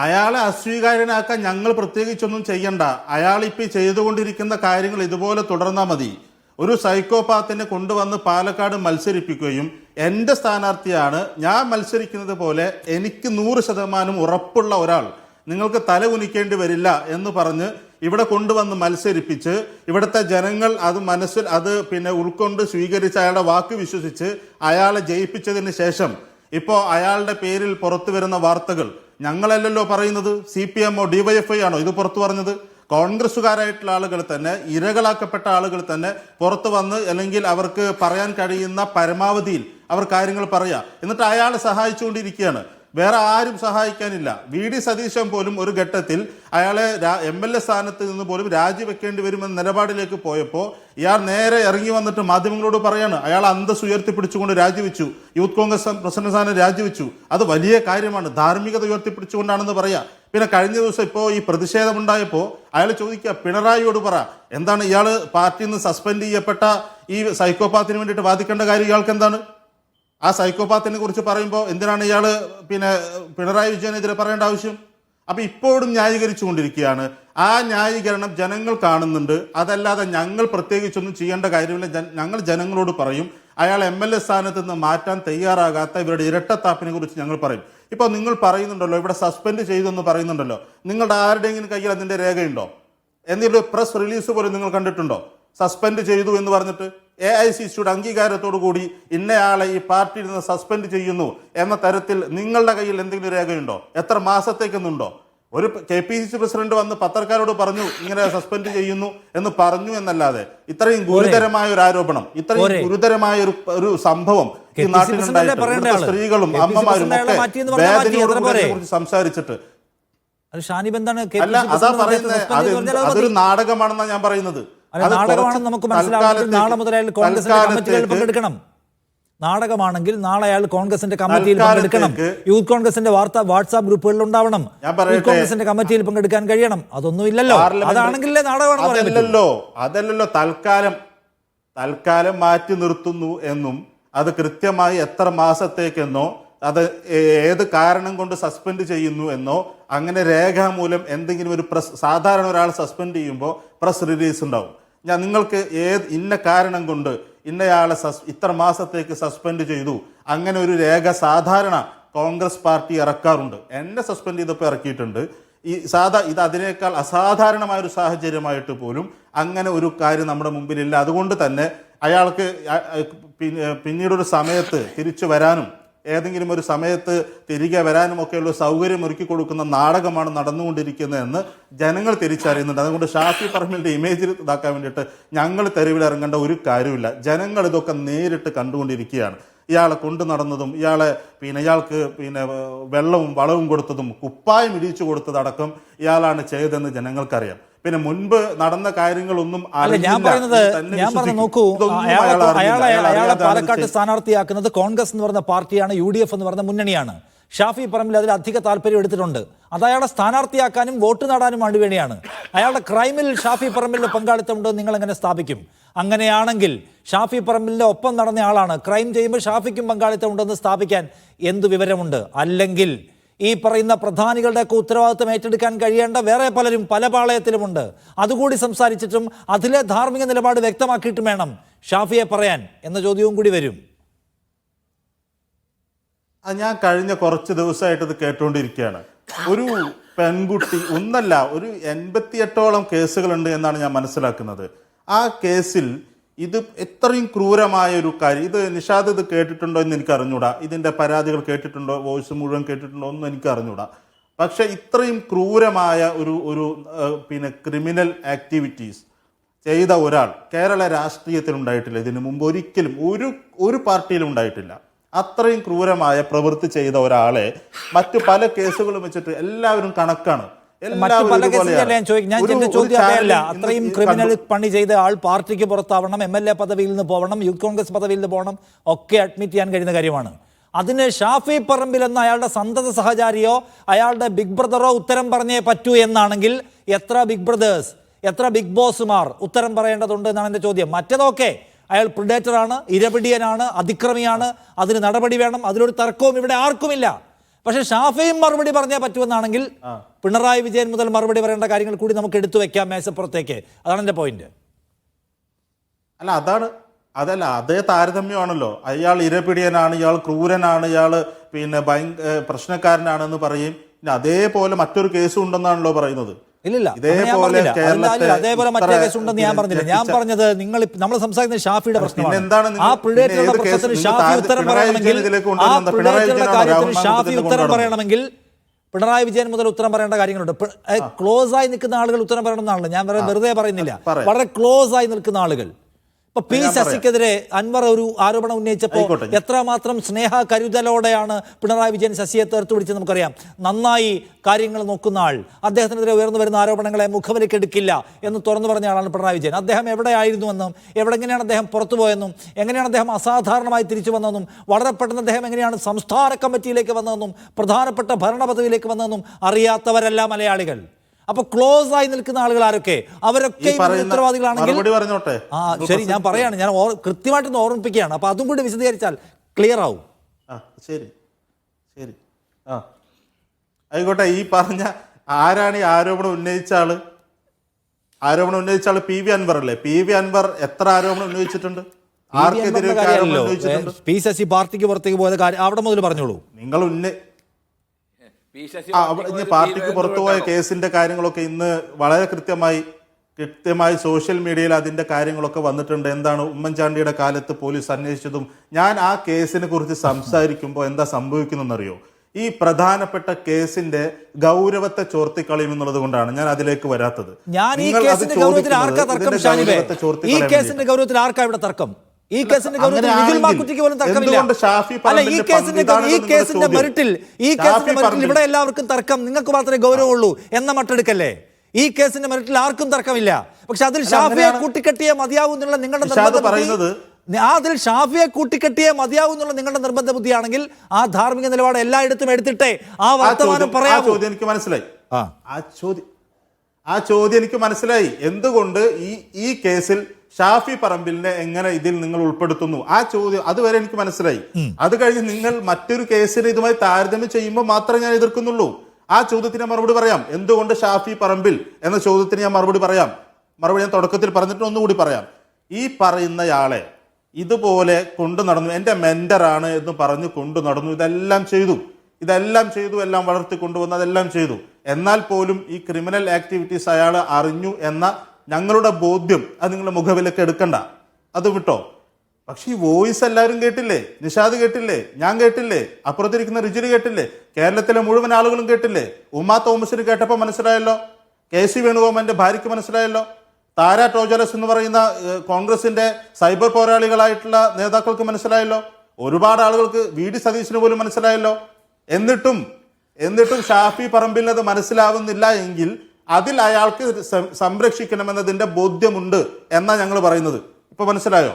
അയാളെ അസ്വീകാര്യനാക്കാൻ ഞങ്ങൾ പ്രത്യേകിച്ചൊന്നും ചെയ്യണ്ട. അയാളിപ്പോൾ ചെയ്തുകൊണ്ടിരിക്കുന്ന കാര്യങ്ങൾ ഇതുപോലെ തുടർന്നാൽ മതി. ഒരു സൈക്കോപാത്തിനെ കൊണ്ടുവന്ന് പാലക്കാട് മത്സരിപ്പിക്കുകയും എൻ്റെ സ്ഥാനാർത്ഥിയാണ്, ഞാൻ മത്സരിക്കുന്നത് പോലെ എനിക്ക് 100% ഉറപ്പുള്ള ഒരാൾ, നിങ്ങൾക്ക് തല കുനിക്കേണ്ടി വരില്ല എന്ന് പറഞ്ഞ് ഇവിടെ കൊണ്ടുവന്ന് മത്സരിപ്പിച്ച് ഇവിടുത്തെ ജനങ്ങൾ അത് മനസ്സിൽ ഉൾക്കൊണ്ട് സ്വീകരിച്ച് അയാളുടെ വാക്ക് വിശ്വസിച്ച് അയാളെ ജയിപ്പിച്ചതിന് ശേഷം ഇപ്പോൾ അയാളുടെ പേരിൽ പുറത്തു വരുന്ന വാർത്തകൾ ഞങ്ങളല്ലല്ലോ പറയുന്നത്. CPM DYFI ആണോ ഇത് പുറത്തു പറഞ്ഞത്? കോൺഗ്രസ്സുകാരായിട്ടുള്ള ആളുകൾ തന്നെ, ഇരകളാക്കപ്പെട്ട ആളുകൾ തന്നെ പുറത്തു വന്ന് അല്ലെങ്കിൽ അവർക്ക് പറയാൻ കഴിയുന്ന പരമാവധിയിൽ അവർ കാര്യങ്ങൾ പറയാ. എന്നിട്ട് അയാളെ സഹായിച്ചുകൊണ്ടിരിക്കുകയാണ്. വേറെ ആരും സഹായിക്കാനില്ല. VD സതീശൻ പോലും ഒരു ഘട്ടത്തിൽ അയാളെ MLA സ്ഥാനത്ത് നിന്ന് പോലും രാജിവെക്കേണ്ടി വരുമെന്ന നിലപാടിലേക്ക് പോയപ്പോൾ ഇയാൾ നേരെ ഇറങ്ങി വന്നിട്ട് മാധ്യമങ്ങളോട് പറയാണ് അയാൾ അന്തസ് ഉയർത്തിപ്പിടിച്ചുകൊണ്ട് രാജിവെച്ചു, യൂത്ത് കോൺഗ്രസ് പ്രസിഡന്റ് സ്ഥാനം രാജിവെച്ചു. അത് വലിയ കാര്യമാണ്, ധാർമ്മികത ഉയർത്തിപ്പിടിച്ചുകൊണ്ടാണെന്ന് പറയാ. പിന്നെ കഴിഞ്ഞ ദിവസം ഇപ്പോൾ ഈ പ്രതിഷേധമുണ്ടായപ്പോൾ അയാൾ ചോദിക്കുക, പിണറായിയോട് പറ, എന്താണ് ഇയാൾ പാർട്ടിയിൽ നിന്ന് സസ്പെൻഡ് ചെയ്യപ്പെട്ട ഈ സൈക്കോപാത്തിന് വേണ്ടിയിട്ട് വാദിക്കേണ്ട കാര്യം ഇയാൾക്ക് എന്താണ്? ആ സൈക്കോപാത്തിനെ കുറിച്ച് പറയുമ്പോൾ എന്തിനാണ് ഇയാൾ പിണറായി വിജയനെതിരെ പറയേണ്ട ആവശ്യം? അപ്പം ഇപ്പോഴും ന്യായീകരിച്ചു കൊണ്ടിരിക്കുകയാണ്. ആ ന്യായീകരണം ജനങ്ങൾ കാണുന്നുണ്ട്. അതല്ലാതെ ഞങ്ങൾ പ്രത്യേകിച്ചൊന്നും ചെയ്യേണ്ട കാര്യമില്ല. ഞങ്ങൾ ജനങ്ങളോട് പറയും, അയാൾ MLA സ്ഥാനത്ത് നിന്ന് മാറ്റാൻ തയ്യാറാകാത്ത ഇവരുടെ ഇരട്ടത്താപ്പിനെ കുറിച്ച് ഞങ്ങൾ പറയും. ഇപ്പോൾ നിങ്ങൾ പറയുന്നുണ്ടല്ലോ ഇവിടെ സസ്പെൻഡ് ചെയ്തെന്ന് പറയുന്നുണ്ടല്ലോ, നിങ്ങളുടെ ആരുടെയെങ്കിലും കയ്യിൽ അതിൻ്റെ രേഖയുണ്ടോ? എന്തെങ്കിലും പ്രസ് റിലീസ് പോലും നിങ്ങൾ കണ്ടിട്ടുണ്ടോ? സസ്പെൻഡ് ചെയ്തു എന്ന് പറഞ്ഞിട്ട് AICCയുടെ അംഗീകാരത്തോടു കൂടി ഇന്നയാളെ ഈ പാർട്ടിയിൽ നിന്ന് സസ്പെൻഡ് ചെയ്യുന്നു എന്ന തരത്തിൽ നിങ്ങളുടെ കയ്യിൽ എന്തെങ്കിലും രേഖയുണ്ടോ? എത്ര മാസത്തേക്കെന്നുണ്ടോ? ഒരു KPCC പ്രസിഡന്റ് വന്ന് പത്രക്കാരോട് പറഞ്ഞു ഇങ്ങനെ സസ്പെൻഡ് ചെയ്യുന്നു എന്ന് പറഞ്ഞു എന്നല്ലാതെ ഇത്രയും ഗുരുതരമായ ഒരു ആരോപണം, ഇത്രയും ഗുരുതരമായ ഒരു സംഭവം ഈ നാട്ടിലുണ്ടായിട്ട് സ്ത്രീകളും അമ്മമാരും ഒക്കെ വേദനയോടുകൂടി കുറിച്ച് സംസാരിച്ചിട്ട് അല്ല, അതാ പറയുന്നത് അതൊരു നാടകമാണെന്നാണ് ഞാൻ പറയുന്നത്. നാടകമാണെന്ന് നമുക്ക് മനസ്സിലാവും. നാളെ മുതൽ അയാൾ കോൺഗ്രസിന്റെ കമ്മിറ്റികളിൽ പങ്കെടുക്കണം. നാടകമാണെങ്കിൽ നാളെ അയാൾ കോൺഗ്രസിന്റെ കമ്മിറ്റിയിൽ പങ്കെടുക്കണം. യൂത്ത് കോൺഗ്രസിന്റെ വാട്സാപ്പ് ഗ്രൂപ്പുകളിൽ ഉണ്ടാവണം. യൂത്ത് കോൺഗ്രസിന്റെ കമ്മിറ്റിയിൽ പങ്കെടുക്കാൻ കഴിയണം. അതൊന്നും ഇല്ലല്ലോ. അതാണെങ്കിലേ നാടകമാണല്ലോ. അതല്ലല്ലോ തൽക്കാലം മാറ്റി നിർത്തുന്നു എന്നും അത് കൃത്യമായി എത്ര മാസത്തേക്കെന്നോ അത് ഏത് കാരണം കൊണ്ട് സസ്പെൻഡ് ചെയ്യുന്നു എന്നോ അങ്ങനെ രേഖാമൂലം എന്തെങ്കിലും ഒരു സാധാരണ ഒരാൾ സസ്പെൻഡ് ചെയ്യുമ്പോൾ പ്രസ് റിലീസ് ഉണ്ടാവും. നിങ്ങൾക്ക് ഇന്ന കാരണം കൊണ്ട് ഇന്നയാളെ ഇത്ര മാസത്തേക്ക് സസ്പെൻഡ് ചെയ്തു അങ്ങനെ ഒരു രേഖ സാധാരണ കോൺഗ്രസ് പാർട്ടി ഇറക്കാറുണ്ട്. എന്നെ സസ്പെൻഡ് ചെയ്തപ്പോൾ ഇറക്കിയിട്ടുണ്ട്. ഇത് അതിനേക്കാൾ അസാധാരണമായൊരു സാഹചര്യമായിട്ട് പോലും അങ്ങനെ ഒരു കാര്യം നമ്മുടെ മുമ്പിലില്ല. അതുകൊണ്ട് തന്നെ അയാൾക്ക് പിന്നീടൊരു സമയത്ത് തിരിച്ചു വരാനും ഏതെങ്കിലും ഒരു സമയത്ത് തിരികെ വരാനും ഒക്കെയുള്ള സൗകര്യം ഒരുക്കി കൊടുക്കുന്ന നാടകമാണ് നടന്നുകൊണ്ടിരിക്കുന്നതെന്ന് ജനങ്ങൾ തിരിച്ചറിയുന്നുണ്ട്. അതുകൊണ്ട് ഷാഫി പറമ്പിലിൻ്റെ ഇമേജിൽ ഇതാക്കാൻ വേണ്ടിയിട്ട് ഞങ്ങൾ തെരുവിലിറങ്ങേണ്ട ഒരു കാര്യമില്ല. ജനങ്ങൾ ഇതൊക്കെ നേരിട്ട് കണ്ടുകൊണ്ടിരിക്കുകയാണ്. ഇയാളെ കൊണ്ടു നടന്നതും ഇയാൾക്ക് വെള്ളവും വളവും കൊടുത്തതും കുപ്പായം ഇടിച്ചു കൊടുത്തതടക്കം ഇയാളാണ് ചെയ്തതെന്ന് ജനങ്ങൾക്കറിയാം. പിന്നെ മുൻപ് നടന്ന കാര്യങ്ങളൊന്നും നോക്കൂ, അയാളെ പാലക്കാട്ട് സ്ഥാനാർത്ഥിയാക്കുന്നത് കോൺഗ്രസ് എന്ന് പറഞ്ഞ പാർട്ടിയാണ്, UDF എന്ന് പറഞ്ഞ മുന്നണിയാണ്. ഷാഫി പറമ്പിൽ അതിൽ അധിക താല്പര്യം എടുത്തിട്ടുണ്ട്. അത് അയാളെ സ്ഥാനാർത്ഥിയാക്കാനും വോട്ട് നേടാനും വേണ്ടി വേണ്ടിയാണ്. അയാളുടെ ക്രൈമിൽ ഷാഫി പറമ്പിലിന്റെ പങ്കാളിത്തമുണ്ടെന്ന് നിങ്ങൾ എങ്ങനെ സ്ഥാപിക്കും? അങ്ങനെയാണെങ്കിൽ ഷാഫി പറമ്പിലിന്റെ ഒപ്പം നടന്ന ആളാണ്, ക്രൈം ചെയ്യുമ്പോൾ ഷാഫിക്കും പങ്കാളിത്തം ഉണ്ടെന്ന് സ്ഥാപിക്കാൻ എന്ത് വിവരമുണ്ട്? അല്ലെങ്കിൽ ഈ പറയുന്ന പ്രധാനികളുടെയൊക്കെ ഉത്തരവാദിത്വം ഏറ്റെടുക്കാൻ കഴിയേണ്ട വേറെ പലരും പല പാളയത്തിലുമുണ്ട്. അതുകൂടി സംസാരിച്ചിട്ടും അതിലെ ധാർമ്മിക നിലപാട് വ്യക്തമാക്കിയിട്ടും വേണം ഷാഫിയെ പറയാൻ എന്ന ചോദ്യവും കൂടി വരും. ഞാൻ കഴിഞ്ഞ കുറച്ച് ദിവസമായിട്ട് ഇത് കേട്ടുകൊണ്ടിരിക്കുകയാണ്. ഒരു പെൺകുട്ടി ഒന്നല്ല, ഒരു 88ഓളം കേസുകളുണ്ട് എന്നാണ് ഞാൻ മനസ്സിലാക്കുന്നത്. ആ കേസിൽ ഇത് എത്രയും ക്രൂരമായ ഒരു കാര്യം. ഇത് നിഷാദ് ഇത് കേട്ടിട്ടുണ്ടോ എന്ന് എനിക്ക് അറിഞ്ഞൂടാ, ഇതിൻ്റെ പരാതികൾ കേട്ടിട്ടുണ്ടോ, വോയിസ് മുഴുവൻ കേട്ടിട്ടുണ്ടോ ഒന്നും എനിക്ക് അറിഞ്ഞൂടാ. പക്ഷെ ഇത്രയും ക്രൂരമായ ഒരു ക്രിമിനൽ ആക്ടിവിറ്റീസ് ചെയ്ത ഒരാൾ കേരള രാഷ്ട്രീയത്തിൽ ഉണ്ടായിട്ടില്ല. ഇതിനു മുമ്പ് ഒരിക്കലും ഒരു പാർട്ടിയിലും ഉണ്ടായിട്ടില്ല. അത്രയും ക്രൂരമായ പ്രവൃത്തി ചെയ്ത ഒരാളെ മറ്റു പല കേസുകളും വെച്ചിട്ട് എല്ലാവരും കണക്കാണ്. അത്രയും ക്രിമിനൽ പണി ചെയ്ത ആൾ പാർട്ടിക്ക് പുറത്താവണം, MLA പദവിയിൽ നിന്ന് പോകണം, യൂത്ത് കോൺഗ്രസ് പദവിയിൽ നിന്ന് പോകണം, ഒക്കെ അഡ്മിറ്റ് ചെയ്യാൻ കഴിയുന്ന കാര്യമാണ്. അതിന് ഷാഫി പറമ്പിൽ എന്ന അയാളുടെ സന്തത സഹചാരിയോ അയാളുടെ ബിഗ് ബ്രദറോ ഉത്തരം പറഞ്ഞേ പറ്റൂ എന്നാണെങ്കിൽ എത്ര ബിഗ് ബ്രദേഴ്സ്, എത്ര ബിഗ് ബോസുമാർ ഉത്തരം പറയേണ്ടതുണ്ട് എന്നാണ് എൻ്റെ ചോദ്യം. മറ്റേതൊക്കെ അയാൾ പ്രിഡേറ്ററാണ്, ഇരപിടിയനാണ്, അതിക്രമിയാണ്, അതിന് നടപടി വേണം, അതിലൊരു തർക്കവും ഇവിടെ ആർക്കുമില്ല. പക്ഷെ ഷാഫിയും മറുപടി പറഞ്ഞേ പറ്റുമെന്നാണെങ്കിൽ പിണറായി വിജയൻ മുതൽ മറുപടി പറയേണ്ട കാര്യങ്ങൾ കൂടി നമുക്ക് എടുത്തു വെക്കാം മേശപ്പുറത്തേക്ക്. അതാണ് എൻ്റെ പോയിന്റ്. അല്ല അതേ താരതമ്യമാണല്ലോ. അയാൾ ഇരപിടിയനാണ്, ഇയാൾ ക്രൂരനാണ്, ഇയാൾ പിന്നെ പ്രശ്നക്കാരനാണെന്ന് പറയും. പിന്നെ അതേപോലെ മറ്റൊരു കേസും ഉണ്ടെന്നാണല്ലോ പറയുന്നത്. ഇല്ലില്ല, അതേപോലെ മറ്റേ കേസ് ഉണ്ടെന്ന് ഞാൻ പറഞ്ഞില്ല. ഞാൻ പറഞ്ഞത് നമ്മൾ സംസാരിക്കുന്ന ഷാഫിയുടെ പ്രശ്നമാണ്. ആ പിഴേറ്റുള്ള പ്രശ്നത്തിന് ഷാഫി ഉത്തരം പറയണമെങ്കിൽ പിണറായി വിജയൻ മുതൽ ഉത്തരം പറയേണ്ട കാര്യങ്ങളുണ്ട്. ക്ലോസ് ആയി നിൽക്കുന്ന ആളുകൾ ഉത്തരം പറയണമെന്നാണല്ലോ ഞാൻ വെറുതെ പറയുന്നില്ല. വളരെ ക്ലോസ് ആയി നിൽക്കുന്ന ആളുകൾ. ഇപ്പൊ പി ശശിക്കെതിരെ അൻവർ ഒരു ആരോപണം ഉന്നയിച്ചപ്പോൾ എത്രമാത്രം സ്നേഹ കരുതലോടെയാണ് പിണറായി വിജയൻ ശശിയെ തീർത്തു പിടിച്ചത് നമുക്കറിയാം. നന്നായി കാര്യങ്ങൾ നോക്കുന്ന ആൾ, അദ്ദേഹത്തിനെതിരെ ഉയർന്നു വരുന്ന ആരോപണങ്ങളെ മുഖവിലക്കെടുക്കില്ല എന്ന് തുറന്നു പറഞ്ഞ ആളാണ് പിണറായി വിജയൻ. അദ്ദേഹം എവിടെയായിരുന്നുവെന്നും എങ്ങനെയാണ് അദ്ദേഹം പുറത്തുപോയെന്നും എങ്ങനെയാണ് അദ്ദേഹം അസാധാരണമായി തിരിച്ചു വന്നതെന്നും വളരെ പെട്ടെന്ന് അദ്ദേഹം എങ്ങനെയാണ് സംസ്ഥാന കമ്മിറ്റിയിലേക്ക് വന്നതെന്നും പ്രധാനപ്പെട്ട ഭരണപദവിയിലേക്ക് വന്നതെന്നും അറിയാത്തവരല്ല മലയാളികൾ. അപ്പൊ ക്ലോസ് ആയി നിൽക്കുന്ന ആളുകൾ ആരൊക്കെ? അവരൊക്കെ ഉത്തരവാദികളാണെങ്കിൽ ശരി, ഞാൻ പറയാണ്, ഞാൻ കൃത്യമായിട്ടൊന്ന് ഓർമ്മിപ്പിക്കുകയാണ്. അപ്പൊ അതും കൂടി വിശദീകരിച്ചാൽ ക്ലിയർ ആവും. ശരി ശരി ആയിക്കോട്ടെ. ഈ പറഞ്ഞ ആരാണ് ഈ ആരോപണം ഉന്നയിച്ച ആള്? പി വി അൻവർ അല്ലേ? പി വി അൻവർ എത്ര ആരോപണം ഉന്നയിച്ചിട്ടുണ്ട്? ആർക്കെതിരെ പി ശശി പാർട്ടിക്ക് പുറത്തേക്ക് പോയത് കാര്യം അവിടെ മുതൽ പറഞ്ഞോളൂ. നിങ്ങൾ പാർട്ടിക്ക് പുറത്തുപോയ കേസിന്റെ കാര്യങ്ങളൊക്കെ ഇന്ന് വളരെ കൃത്യമായി സോഷ്യൽ മീഡിയയിൽ അതിന്റെ കാര്യങ്ങളൊക്കെ വന്നിട്ടുണ്ട്. എന്താണ് ഉമ്മൻചാണ്ടിയുടെ കാലത്ത് പോലീസ് അന്വേഷിച്ചതും. ഞാൻ ആ കേസിനെ കുറിച്ച് സംസാരിക്കുമ്പോൾ എന്താ സംഭവിക്കുന്നതെന്നറിയോ? ഈ പ്രധാനപ്പെട്ട കേസിന്റെ ഗൗരവത്തെ ചോർത്തിക്കളയും എന്നുള്ളത് കൊണ്ടാണ് ഞാൻ അതിലേക്ക് വരാത്തത്. ഈ കേസിന്റെ ഗൗരവത്തിൽ ആർക്കാ ഇവിടെ തർക്കം? ഈ കേസിന്റെ പോലും തർക്കമില്ല. അല്ല, ഈ കേസിന്റെ മെറിറ്റിൽ ഇവിടെ എല്ലാവർക്കും തർക്കം, നിങ്ങൾക്ക് മാത്രമേ ഗൗരവമുള്ളൂ എന്ന മട്ടെടുക്കല്ലേ? ഈ കേസിന്റെ മെറിറ്റിൽ ആർക്കും തർക്കമില്ല. പക്ഷെ അതിൽ ഷാഫിയെ കൂട്ടിക്കെട്ടിയേ മതിയാവൂ എന്നുള്ള നിങ്ങളുടെ നിർബന്ധ ബുദ്ധിയാണെങ്കിൽ ആ ധാർമ്മിക നിലപാട് എല്ലായിടത്തും എടുത്തിട്ടേ ആ വർത്തമാനം പറയാമോ? എനിക്ക് മനസ്സിലായി. ആ ചോദ്യം എനിക്ക് മനസ്സിലായി. എന്തുകൊണ്ട് ഈ കേസിൽ ഷാഫി പറമ്പിലിനെ എങ്ങനെ ഇതിൽ നിങ്ങൾ ഉൾപ്പെടുത്തുന്നു? ആ ചോദ്യം അതുവരെ എനിക്ക് മനസ്സിലായി. അത് കഴിഞ്ഞ് നിങ്ങൾ മറ്റൊരു കേസിനെ ഇതുമായി താരതമ്യം ചെയ്യുമ്പോൾ മാത്രമേ ഞാൻ എതിർക്കുന്നുള്ളൂ. ആ ചോദ്യത്തിന് ഞാൻ മറുപടി പറയാം. എന്തുകൊണ്ട് ഷാഫി പറമ്പിൽ എന്ന ചോദ്യത്തിന് ഞാൻ മറുപടി ഞാൻ തുടക്കത്തിൽ പറഞ്ഞിട്ട് ഒന്നുകൂടി പറയാം. ഈ പറയുന്നയാളെ ഇതുപോലെ കൊണ്ടു നടന്നു, എൻ്റെ മെന്ററാണ് എന്ന് പറഞ്ഞ് കൊണ്ടു നടന്നു, ഇതെല്ലാം ചെയ്തു, എല്ലാം വളർത്തി കൊണ്ടുവന്നു, അതെല്ലാം ചെയ്തു. എന്നാൽ പോലും ഈ ക്രിമിനൽ ആക്ടിവിറ്റീസ് അയാൾ അറിഞ്ഞു എന്ന ഞങ്ങളുടെ ബോധ്യം അത് നിങ്ങളുടെ മുഖവിലൊക്കെ എടുക്കണ്ട, അത് വിട്ടോ. പക്ഷെ ഈ വോയിസ് എല്ലാവരും കേട്ടില്ലേ? നിഷാദ് കേട്ടില്ലേ? ഞാൻ കേട്ടില്ലേ? അപ്പുറത്തിരിക്കുന്ന റിജിന് കേട്ടില്ലേ? കേരളത്തിലെ മുഴുവൻ ആളുകളും കേട്ടില്ലേ? ഉമാ തോമസിന് കേട്ടപ്പോൾ മനസ്സിലായല്ലോ. KC വേണുഗോപാലിന്റെ ഭാര്യയ്ക്ക് മനസ്സിലായല്ലോ. താര ടോജലസ് എന്ന് പറയുന്ന കോൺഗ്രസിന്റെ സൈബർ പോരാളികളായിട്ടുള്ള നേതാക്കൾക്ക് മനസ്സിലായല്ലോ. ഒരുപാട് ആളുകൾക്ക് VD സതീശന് പോലും മനസ്സിലായല്ലോ. എന്നിട്ടും ഷാഫി പറമ്പിൽ അത് മനസ്സിലാവുന്നില്ല എങ്കിൽ അതിൽ അയാൾക്ക് സംരക്ഷിക്കണമെന്നതിന്റെ ബോധ്യമുണ്ട് എന്നാ ഞങ്ങൾ പറയുന്നത്. ഇപ്പൊ മനസ്സിലായോ?